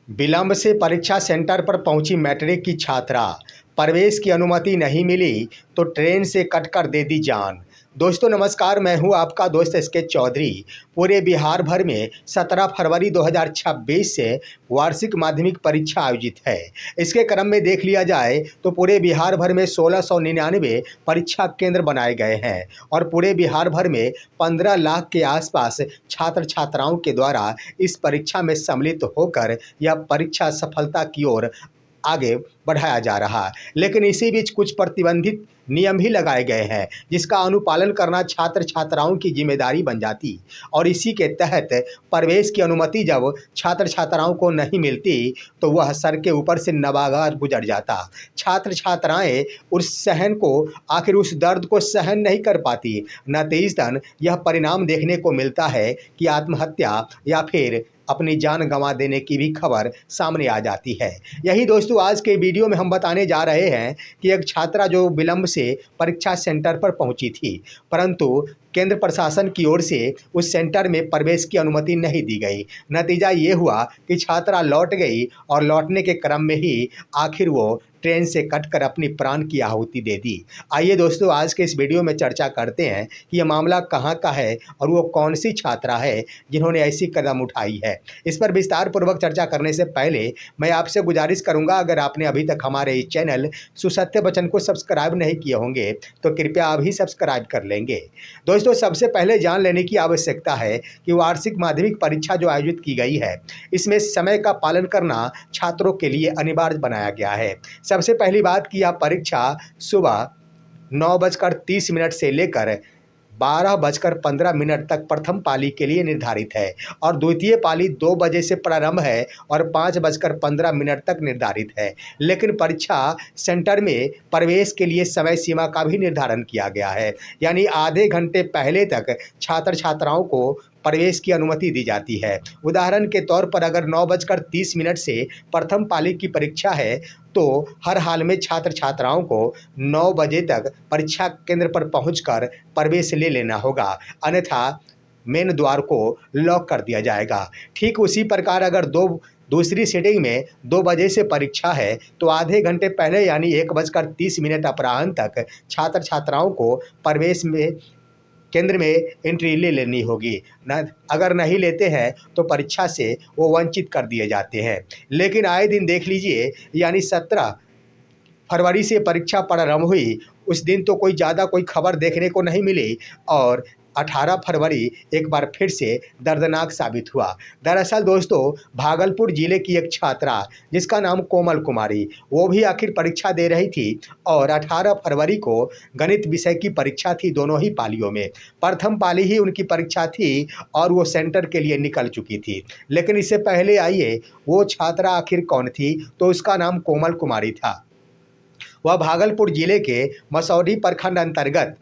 विलंब से परीक्षा सेंटर पर पहुंची मैट्रिक की छात्रा, प्रवेश की अनुमति नहीं मिली तो ट्रेन से कटकर दे दी जान। दोस्तों नमस्कार, मैं हूं आपका दोस्त एसके चौधरी। पूरे बिहार भर में 17 फरवरी 2026 से वार्षिक माध्यमिक परीक्षा आयोजित है। इसके क्रम में देख लिया जाए तो पूरे बिहार भर में 1699 परीक्षा केंद्र बनाए गए हैं और पूरे बिहार भर में 15 लाख के आसपास छात्र छात्राओं के द्वारा इस परीक्षा में सम्मिलित होकर यह परीक्षा सफलता की ओर आगे बढ़ाया जा रहा है। लेकिन इसी बीच कुछ प्रतिबंधित नियम भी लगाए गए हैं जिसका अनुपालन करना छात्र छात्राओं की जिम्मेदारी बन जाती और इसी के तहत प्रवेश की अनुमति जब छात्र छात्राओं को नहीं मिलती तो वह सर के ऊपर से नवागार गुजर जाता। छात्र छात्राएं आखिर उस दर्द को सहन नहीं कर पाती। नतीजतन यह परिणाम देखने को मिलता है कि आत्महत्या या फिर अपनी जान गंवा देने की भी खबर सामने आ जाती है। यही दोस्तों आज के वीडियो में हम बताने जा रहे हैं कि एक छात्रा जो विलंब से परीक्षा सेंटर पर पहुंची थी, परंतु केंद्र प्रशासन की ओर से उस सेंटर में प्रवेश की अनुमति नहीं दी गई। नतीजा ये हुआ कि छात्रा लौट गई और लौटने के क्रम में ही आखिर वो ट्रेन से कटकर अपनी प्राण की आहुति दे दी। आइए दोस्तों आज के इस वीडियो में चर्चा करते हैं कि यह मामला कहाँ का है और वो कौन सी छात्रा है जिन्होंने ऐसी कदम उठाई है। इस पर विस्तार पूर्वक चर्चा करने से पहले मैं आपसे गुजारिश करूंगा, अगर आपने अभी तक हमारे इस चैनल सुसत्य वचन को सब्सक्राइब नहीं किए होंगे तो कृपया अभी सब्सक्राइब कर लेंगे। दोस्तों सबसे पहले जान लेने की आवश्यकता है कि वार्षिक माध्यमिक परीक्षा जो आयोजित की गई है इसमें समय का पालन करना छात्रों के लिए अनिवार्य बनाया गया है। सबसे पहली बात कि यह परीक्षा सुबह 9:30 से लेकर 12:15 तक प्रथम पाली के लिए निर्धारित है और द्वितीय पाली 2 बजे से प्रारंभ है और 5:15 तक निर्धारित है। लेकिन परीक्षा सेंटर में प्रवेश के लिए समय सीमा का भी निर्धारण किया गया है, यानी आधे घंटे पहले तक छात्र छात्राओं को प्रवेश की अनुमति दी जाती है। उदाहरण के तौर पर अगर 9:30 से प्रथम पाली की परीक्षा है तो हर हाल में छात्र छात्राओं को 9 बजे तक परीक्षा केंद्र पर पहुंचकर प्रवेश ले लेना होगा, अन्यथा मेन द्वार को लॉक कर दिया जाएगा। ठीक उसी प्रकार अगर दूसरी सीटिंग में 2 बजे से परीक्षा है तो आधे घंटे पहले यानी 1:30 अपराह्न तक छात्र छात्राओं को प्रवेश में केंद्र में एंट्री ले लेनी होगी। अगर नहीं लेते हैं तो परीक्षा से वो वंचित कर दिए जाते हैं। लेकिन आए दिन देख लीजिए, यानी 17 फरवरी से परीक्षा प्रारंभ हुई, उस दिन तो कोई खबर देखने को नहीं मिली और 18 फरवरी एक बार फिर से दर्दनाक साबित हुआ। दरअसल दोस्तों भागलपुर जिले की एक छात्रा जिसका नाम कोमल कुमारी, वो भी आखिर परीक्षा दे रही थी और 18 फरवरी को गणित विषय की परीक्षा थी। दोनों ही पालियों में प्रथम पाली ही उनकी परीक्षा थी और वो सेंटर के लिए निकल चुकी थी। लेकिन इससे पहले आइए वो छात्रा आखिर कौन थी, तो उसका नाम कोमल कुमारी था। वह भागलपुर जिले के मसौढ़ी प्रखंड अंतर्गत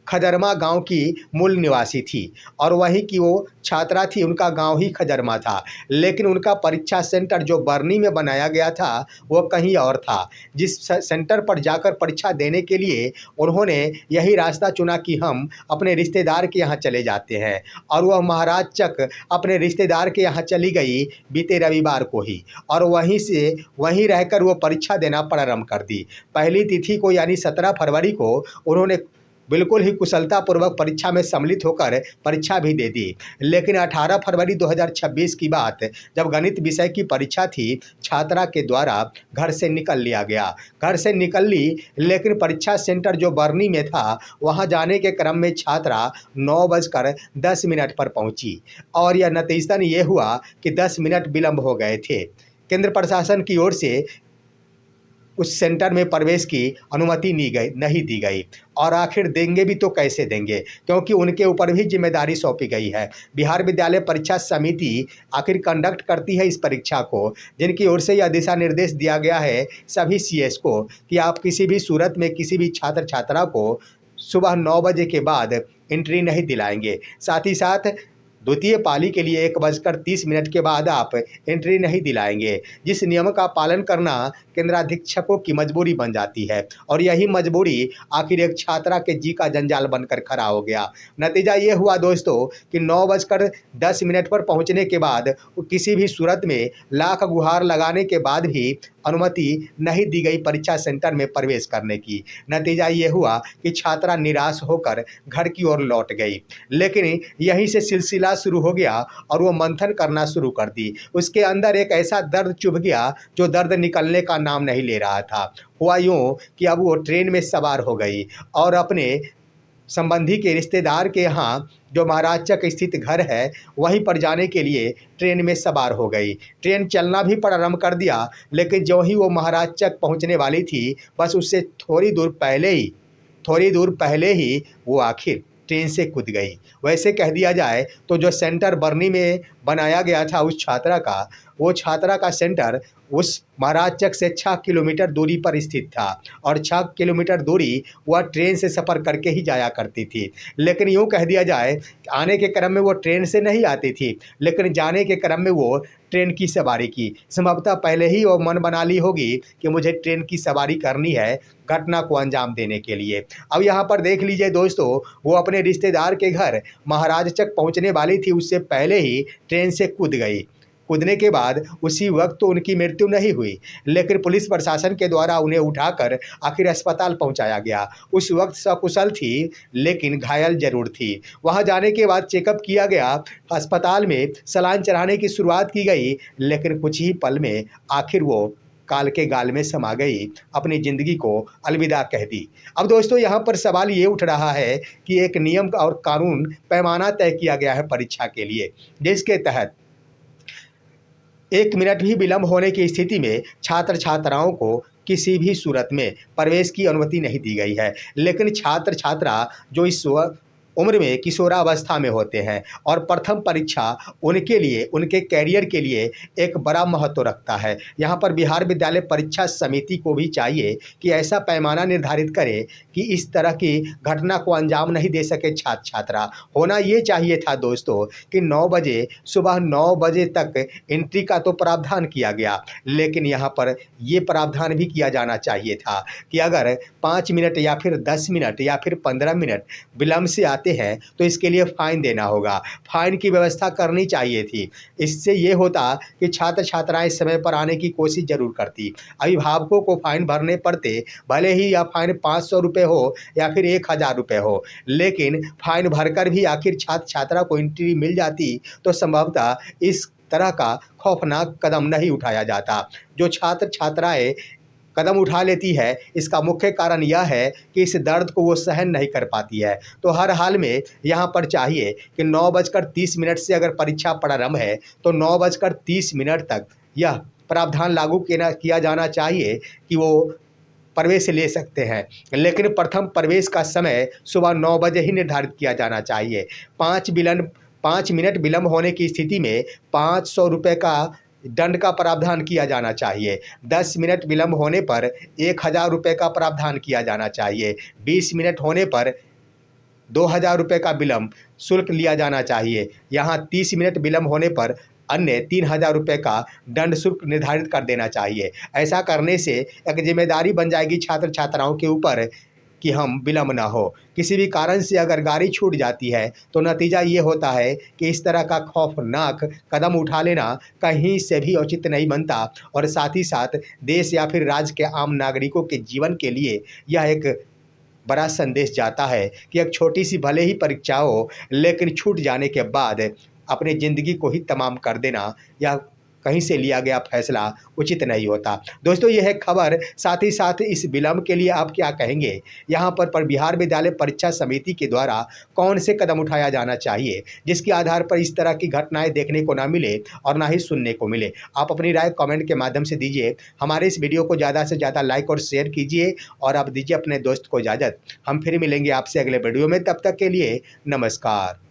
खजरमा गांव की मूल निवासी थी और वहीं की वो छात्रा थी। उनका गांव ही खजरमा था, लेकिन उनका परीक्षा सेंटर जो बरनी में बनाया गया था वो कहीं और था। जिस सेंटर पर जाकर परीक्षा देने के लिए उन्होंने यही रास्ता चुना कि हम अपने रिश्तेदार के यहाँ चले जाते हैं, और वह महाराज चक अपने रिश्तेदार के यहाँ चली गई बीते रविवार को ही, और वहीं रहकर वो परीक्षा देना प्रारंभ कर दी। पहली तिथि को यानी 17 फरवरी को उन्होंने बिल्कुल ही कुशलतापूर्वक परीक्षा में सम्मिलित होकर परीक्षा भी दे दी। लेकिन 18 फरवरी 2026 की बात, जब गणित विषय की परीक्षा थी, छात्रा के द्वारा घर से निकल लिया गया। घर से निकल ली, लेकिन परीक्षा सेंटर जो बरनी में था वहां जाने के क्रम में छात्रा 9:10 पर पहुंची और यह नतीजतन ये हुआ कि 10 मिनट विलंब हो गए थे। केंद्र प्रशासन की ओर से उस सेंटर में प्रवेश की अनुमति नहीं दी गई, और आखिर देंगे भी तो कैसे देंगे, क्योंकि उनके ऊपर भी जिम्मेदारी सौंपी गई है। बिहार विद्यालय परीक्षा समिति आखिर कंडक्ट करती है इस परीक्षा को, जिनकी ओर से यह दिशा निर्देश दिया गया है सभी सीएस को कि आप किसी भी सूरत में किसी भी छात्र छात्रा को सुबह 9 बजे के बाद एंट्री नहीं दिलाएंगे। साथ ही साथ द्वितीय पाली के लिए 1:30 के बाद आप एंट्री नहीं दिलाएंगे, जिस नियम का पालन करना केंद्राधीक्षकों की मजबूरी बन जाती है और यही मजबूरी आखिर एक छात्रा के जी का जंजाल बनकर खड़ा हो गया। नतीजा ये हुआ दोस्तों कि 9:10 पर पहुंचने के बाद किसी भी सूरत में लाख गुहार लगाने के बाद भी अनुमति नहीं दी गई परीक्षा सेंटर में प्रवेश करने की। नतीजा ये हुआ कि छात्रा निराश होकर घर की ओर लौट गई। लेकिन यहीं से सिलसिला शुरू हो गया और वो मंथन करना शुरू कर दी। उसके अंदर एक ऐसा दर्द चुभ गया जो दर्द निकलने का नाम नहीं ले रहा था। हुआ यूँ कि अब वो ट्रेन में सवार हो गई और अपने संबंधी के रिश्तेदार के यहाँ जो महाराजचक स्थित घर है वहीं पर जाने के लिए ट्रेन में सवार हो गई। ट्रेन चलना भी प्रारंभ कर दिया, लेकिन जो ही वो महाराजचक पहुँचने वाली थी बस उससे थोड़ी दूर पहले ही वो आखिर ट्रेन से कूद गई। वैसे कह दिया जाए तो जो सेंटर बरनी में बनाया गया था उस छात्रा का, वो छात्रा का सेंटर उस महाराजचक से 6 किलोमीटर दूरी पर स्थित था और 6 किलोमीटर दूरी वह ट्रेन से सफ़र करके ही जाया करती थी। लेकिन यूँ कह दिया जाए आने के क्रम में वो ट्रेन से नहीं आती थी, लेकिन जाने के क्रम में वो ट्रेन की सवारी की। संभवतः पहले ही वो मन बना ली होगी कि मुझे ट्रेन की सवारी करनी है घटना को अंजाम देने के लिए। अब यहाँ पर देख लीजिए दोस्तों, वो अपने रिश्तेदार के घर महाराजचक पहुँचने वाली थी, उससे पहले ही ट्रेन से कूद गई। कूदने के बाद उसी वक्त तो उनकी मृत्यु नहीं हुई, लेकिन पुलिस प्रशासन के द्वारा उन्हें उठाकर आखिर अस्पताल पहुंचाया गया। उस वक्त सकुशल थी, लेकिन घायल जरूर थी। वहां जाने के बाद चेकअप किया गया, अस्पताल में सलाइन चढ़ाने की शुरुआत की गई, लेकिन कुछ ही पल में आखिर वो काल के गाल में समा गई, अपनी ज़िंदगी को अलविदा कह दी। अब दोस्तों यहाँ पर सवाल ये उठ रहा है कि एक नियम और कानून पैमाना तय किया गया है परीक्षा के लिए, जिसके तहत 1 मिनट भी विलंब होने की स्थिति में छात्र छात्राओं को किसी भी सूरत में प्रवेश की अनुमति नहीं दी गई है। लेकिन छात्र छात्रा जो इस उम्र में किशोरावस्था में होते हैं और प्रथम परीक्षा उनके लिए, उनके कैरियर के लिए एक बड़ा महत्व रखता है। यहाँ पर बिहार विद्यालय परीक्षा समिति को भी चाहिए कि ऐसा पैमाना निर्धारित करे कि इस तरह की घटना को अंजाम नहीं दे सके छात्र छात्रा। होना ये चाहिए था दोस्तों कि 9 बजे, सुबह 9 बजे तक एंट्री का तो प्रावधान किया गया, लेकिन यहाँ पर ये प्रावधान भी किया जाना चाहिए था कि अगर 5 मिनट या फिर 10 मिनट या फिर 15 मिनट विलम्ब से आते हैं तो इसके लिए फ़ाइन देना होगा। फ़ाइन की व्यवस्था करनी चाहिए थी। इससे ये होता कि छात्र छात्राएं समय पर आने की कोशिश जरूर करती। अभिभावकों को फ़ाइन भरने पड़ते, भले ही यह फ़ाइन 500 रुपये हो या फिर 1000 रुपये हो, लेकिन फ़ाइन भरकर भी आखिर छात्र छात्रा को एंट्री मिल जाती तो संभवतः इस तरह का खौफनाक कदम नहीं उठाया जाता। जो छात्र छात्राएं कदम उठा लेती है, इसका मुख्य कारण यह है कि इस दर्द को वो सहन नहीं कर पाती है। तो हर हाल में यहाँ पर चाहिए कि 9:30 से अगर परीक्षा प्रारंभ है तो 9:30 तक यह प्रावधान लागू किया जाना चाहिए कि वो प्रवेश ले सकते हैं। लेकिन प्रथम प्रवेश का समय सुबह 9 बजे ही निर्धारित किया जाना चाहिए। 5 मिनट विलम्ब होने की स्थिति में 500 रुपये का दंड का प्रावधान किया जाना चाहिए। 10 मिनट विलम्ब होने पर 1000 रुपये का प्रावधान किया जाना चाहिए। 20 मिनट होने पर 2000 रुपये का विलम्ब शुल्क लिया जाना चाहिए। यहाँ 30 मिनट विलम्ब होने पर अन्य 3000 रुपये का दंड शुल्क निर्धारित कर देना चाहिए। ऐसा करने से एक जिम्मेदारी बन जाएगी छात्र छात्राओं के ऊपर कि हम विलम्ब ना हो। किसी भी कारण से अगर गाड़ी छूट जाती है तो नतीजा ये होता है कि इस तरह का खौफनाक कदम उठा लेना कहीं से भी उचित नहीं बनता और साथ ही साथ देश या फिर राज्य के आम नागरिकों के जीवन के लिए यह एक बड़ा संदेश जाता है कि एक छोटी सी भले ही परीक्षा हो, लेकिन छूट जाने के बाद अपनी ज़िंदगी को ही तमाम कर देना, यह कहीं से लिया गया फैसला उचित नहीं होता। दोस्तों यह है खबर। साथ ही साथ इस विलम्ब के लिए आप क्या कहेंगे? यहाँ पर बिहार विद्यालय परीक्षा समिति के द्वारा कौन से कदम उठाया जाना चाहिए जिसके आधार पर इस तरह की घटनाएं देखने को ना मिले और ना ही सुनने को मिले? आप अपनी राय कमेंट के माध्यम से दीजिए। हमारे इस वीडियो को ज़्यादा से ज़्यादा लाइक और शेयर कीजिए और आप दीजिए अपने दोस्त को इजाज़त। हम फिर मिलेंगे आपसे अगले वीडियो में, तब तक के लिए नमस्कार।